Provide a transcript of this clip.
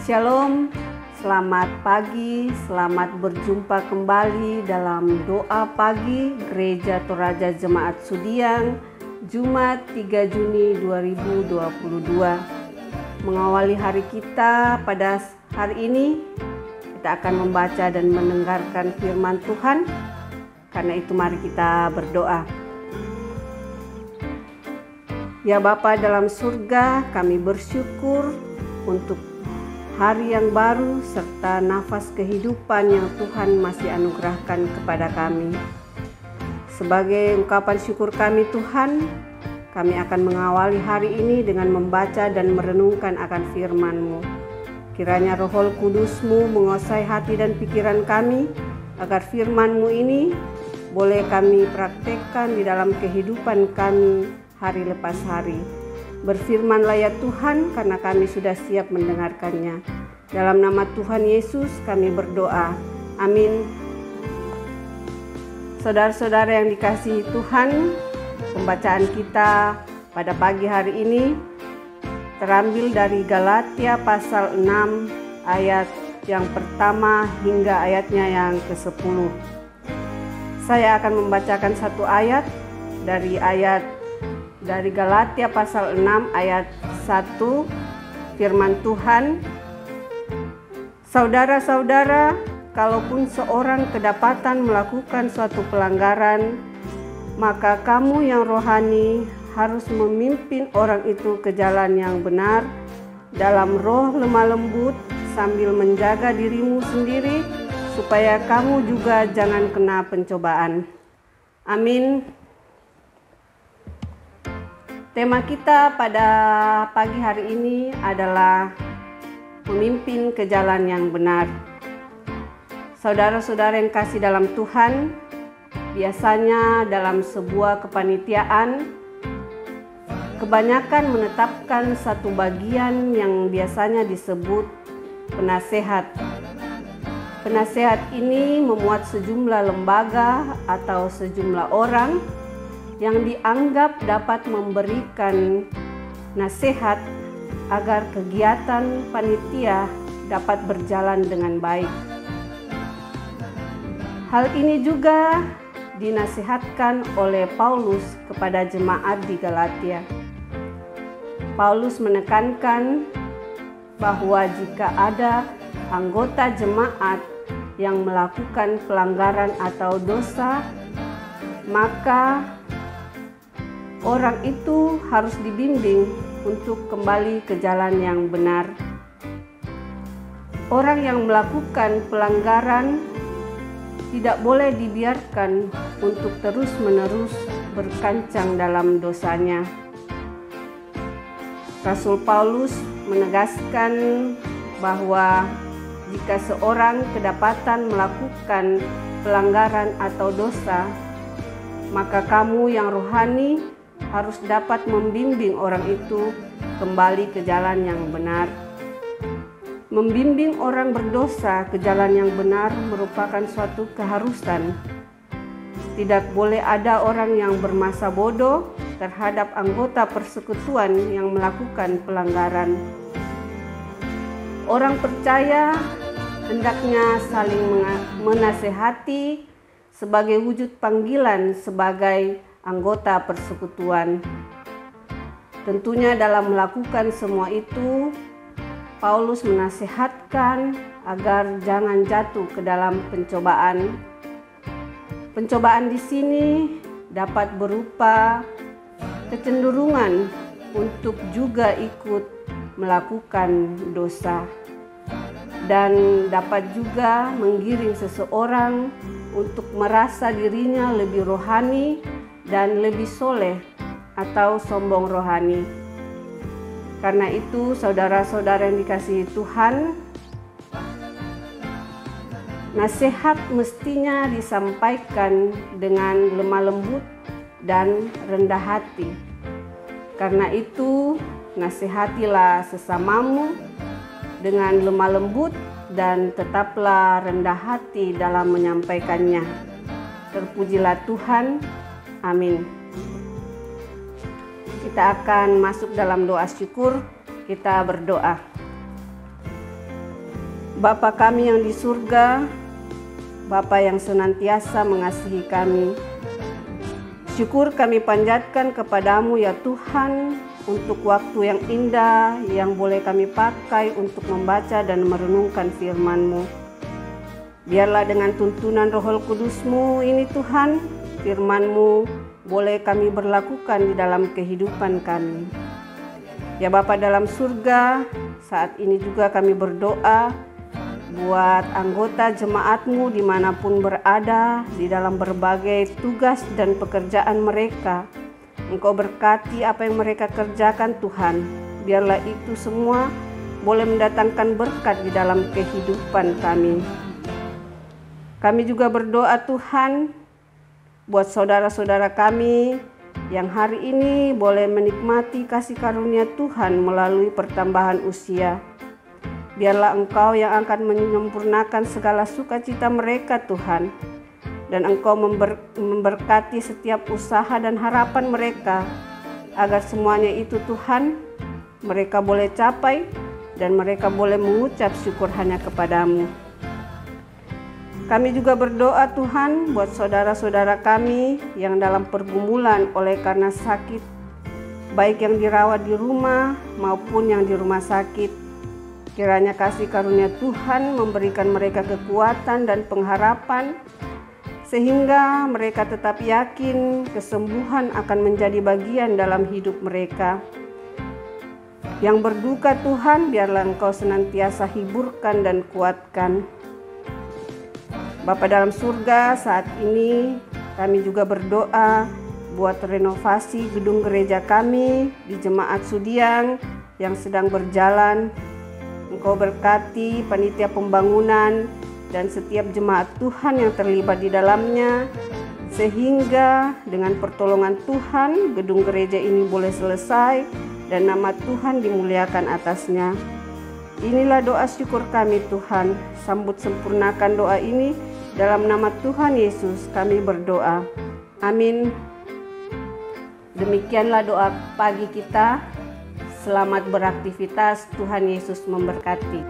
Shalom, selamat pagi, selamat berjumpa kembali dalam doa pagi Gereja Toraja Jemaat Sudiang, Jumat 3 Juni 2022. Mengawali hari kita pada hari ini, kita akan membaca dan mendengarkan firman Tuhan. Karena itu mari kita berdoa. Ya Bapa dalam surga, kami bersyukur untuk hari yang baru serta nafas kehidupan yang Tuhan masih anugerahkan kepada kami. Sebagai ungkapan syukur kami Tuhan, kami akan mengawali hari ini dengan membaca dan merenungkan akan firman-Mu. Kiranya Roh Kudus-Mu menguasai hati dan pikiran kami, agar firman-Mu ini boleh kami praktekkan di dalam kehidupan kami hari lepas hari. Berfirmanlah ya Tuhan, karena kami sudah siap mendengarkannya. Dalam nama Tuhan Yesus kami berdoa. Amin. Saudara-saudara yang dikasihi Tuhan, pembacaan kita pada pagi hari ini terambil dari Galatia pasal 6 ayat yang pertama hingga ayatnya yang ke-10. Saya akan membacakan satu ayat dari Galatia pasal 6 ayat 1, firman Tuhan. Saudara-saudara, kalaupun seorang kedapatan melakukan suatu pelanggaran, maka kamu yang rohani harus memimpin orang itu ke jalan yang benar dalam roh lemah lembut, sambil menjaga dirimu sendiri supaya kamu juga jangan kena pencobaan. Amin. Tema kita pada pagi hari ini adalah memimpin ke jalan yang benar. Saudara-saudara yang kasih dalam Tuhan, biasanya dalam sebuah kepanitiaan, kebanyakan menetapkan satu bagian yang biasanya disebut penasehat. Penasehat ini memuat sejumlah lembaga atau sejumlah orang yang dianggap dapat memberikan nasihat agar kegiatan panitia dapat berjalan dengan baik. Hal ini juga dinasihatkan oleh Paulus kepada jemaat di Galatia. Paulus menekankan bahwa jika ada anggota jemaat yang melakukan pelanggaran atau dosa, maka orang itu harus dibimbing untuk kembali ke jalan yang benar. Orang yang melakukan pelanggaran tidak boleh dibiarkan untuk terus-menerus berkancang dalam dosanya. Rasul Paulus menegaskan bahwa jika seorang kedapatan melakukan pelanggaran atau dosa, maka kamu yang rohani harus dapat membimbing orang itu kembali ke jalan yang benar. Membimbing orang berdosa ke jalan yang benar merupakan suatu keharusan. Tidak boleh ada orang yang bermasa bodoh terhadap anggota persekutuan yang melakukan pelanggaran. Orang percaya hendaknya saling menasehati sebagai wujud panggilan sebagai anggota persekutuan. Tentunya dalam melakukan semua itu, Paulus menasihatkan agar jangan jatuh ke dalam pencobaan. Pencobaan di sini dapat berupa kecenderungan untuk juga ikut melakukan dosa, dan dapat juga menggiring seseorang untuk merasa dirinya lebih rohani dan lebih soleh atau sombong rohani. Karena itu saudara-saudara yang dikasihi Tuhan, nasihat mestinya disampaikan dengan lemah lembut dan rendah hati. Karena itu nasihatilah sesamamu dengan lemah lembut dan tetaplah rendah hati dalam menyampaikannya. Terpujilah Tuhan. Amin. Kita akan masuk dalam doa syukur. Kita berdoa. Bapa kami yang di surga, Bapa yang senantiasa mengasihi kami, syukur kami panjatkan kepadamu ya Tuhan untuk waktu yang indah yang boleh kami pakai untuk membaca dan merenungkan firman-Mu. Biarlah dengan tuntunan Roh Kudus-Mu ini Tuhan, firman-Mu boleh kami berlakukan di dalam kehidupan kami. Ya Bapa dalam surga, saat ini juga kami berdoa buat anggota jemaat-Mu dimanapun berada di dalam berbagai tugas dan pekerjaan mereka. Engkau berkati apa yang mereka kerjakan Tuhan. Biarlah itu semua boleh mendatangkan berkat di dalam kehidupan kami. Kami juga berdoa Tuhan buat saudara-saudara kami yang hari ini boleh menikmati kasih karunia Tuhan melalui pertambahan usia. Biarlah Engkau yang akan menyempurnakan segala sukacita mereka Tuhan. Dan Engkau memberkati setiap usaha dan harapan mereka. Agar semuanya itu Tuhan, mereka boleh capai dan mereka boleh mengucap syukur hanya kepadamu. Kami juga berdoa Tuhan buat saudara-saudara kami yang dalam pergumulan oleh karena sakit. Baik yang dirawat di rumah maupun yang di rumah sakit. Kiranya kasih karunia Tuhan memberikan mereka kekuatan dan pengharapan, sehingga mereka tetap yakin kesembuhan akan menjadi bagian dalam hidup mereka. Yang berduka Tuhan, biarlah Engkau senantiasa hiburkan dan kuatkan. Bapa dalam surga, saat ini kami juga berdoa buat renovasi gedung gereja kami di Jemaat Sudiang yang sedang berjalan. Engkau berkati panitia pembangunan dan setiap jemaat Tuhan yang terlibat di dalamnya, sehingga dengan pertolongan Tuhan gedung gereja ini boleh selesai dan nama Tuhan dimuliakan atasnya. Inilah doa syukur kami Tuhan, sambut sempurnakan doa ini dalam nama Tuhan Yesus kami berdoa. Amin. Demikianlah doa pagi kita. Selamat beraktivitas, Tuhan Yesus memberkati.